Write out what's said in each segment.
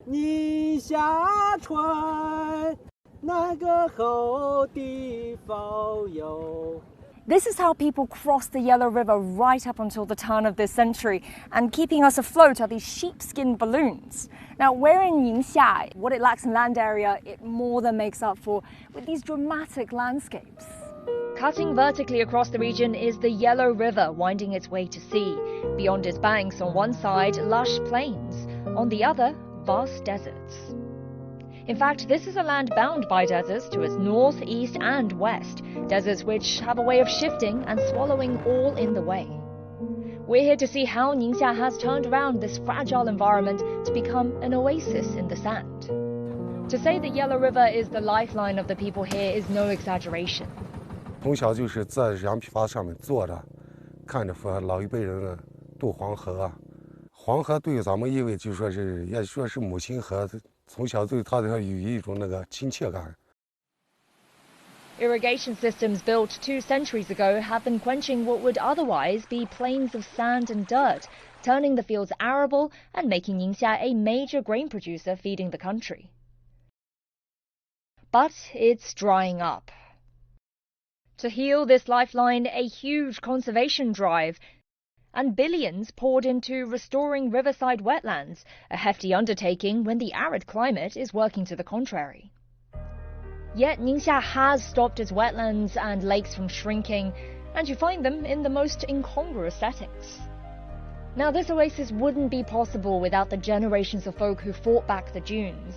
你下船，那个好地方有。 This is how people crossed the Yellow River right up until the turn of this century, and keeping us afloat are these sheepskin balloons. Now, we're in Ningxia. What it lacks in land area, it more than makes up for with these dramatic landscapes. Cutting vertically across the region is the Yellow River winding its way to sea. Beyond its banks, on one side, lush plains, on the other, vast deserts. In fact, this is a land bound by deserts to its north, east and west, deserts which have a way of shifting and swallowing all in the way. We're here to see how Ningxia has turned around this fragile environment to become an oasis in the sand. To say the Yellow River is the lifeline of the people here is no exaggeration. 从小就是在羊皮筏上面坐着，看着说老一辈人渡黄河啊，黄河对咱们意味就说是也说是母亲河。 从小对它有一种那个亲切感。Irrigation systems built 2 centuries ago have been quenching what would otherwise be plains of sand and dirt, turning the fields arable and making Ningxia a major grain producer feeding the country. But it's drying up. To heal this lifeline, a huge conservation drive and billions poured into restoring riverside wetlands, a hefty undertaking when the arid climate is working to the contrary. Yet Ningxia has stopped its wetlands and lakes from shrinking, and you find them in the most incongruous settings. Now, this oasis wouldn't be possible without the generations of folk who fought back the dunes.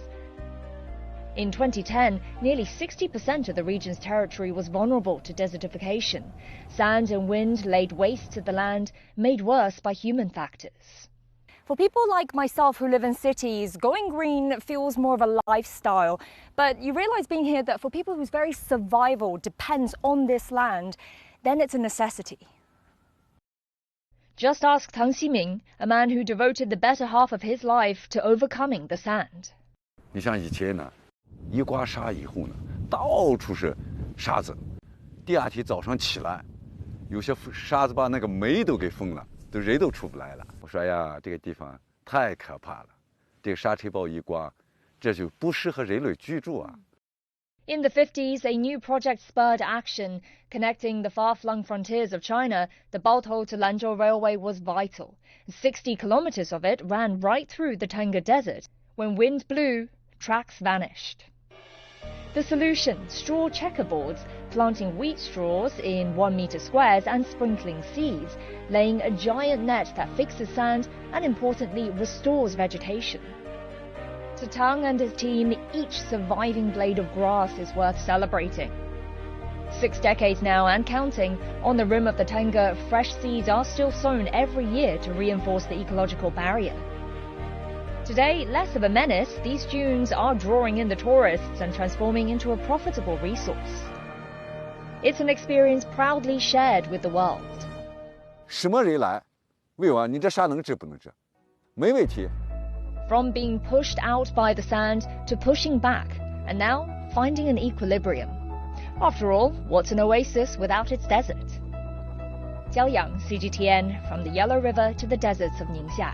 In 2010, nearly 60% of the region's territory was vulnerable to desertification. Sand and wind laid waste to the land, made worse by human factors. For people like myself who live in cities, going green feels more of a lifestyle. But you realize being here that for people whose very survival depends on this land, then it's a necessity. Just ask Tang Ximing, a man who devoted the better half of his life to overcoming the sand. 你像以前呢，一刮痧以后呢，到处是沙子。第二天早上起来，有些沙子把那个煤都给封了，都人都出不来了。我说呀，这个地方太可怕了，这个沙尘暴一刮，这就不适合人类居住啊。In the 50s, a new project spurred action. Connecting the far-flung frontiers of China, the Baotou to Lanzhou Railway was vital. 60 kilometers of it ran right through the Tengger Desert. When wind blew, tracks vanished. The solution, straw checkerboards, planting wheat straws in 1-meter squares and sprinkling seeds, laying a giant net that fixes sand and, importantly, restores vegetation. To Tang and his team, each surviving blade of grass is worth celebrating. 6 decades now and counting, on the rim of the Tengger, fresh seeds are still sown every year to reinforce the ecological barrier. Today, less of a menace, these dunes are drawing in the tourists and transforming into a profitable resource. It's an experience proudly shared with the world. 什么人来问我你这沙能治不能治？没问题。 From being pushed out by the sand to pushing back, and now finding an equilibrium. After all, what's an oasis without its desert? Jiao Yang, CGTN, from the Yellow River to the deserts of Ningxia.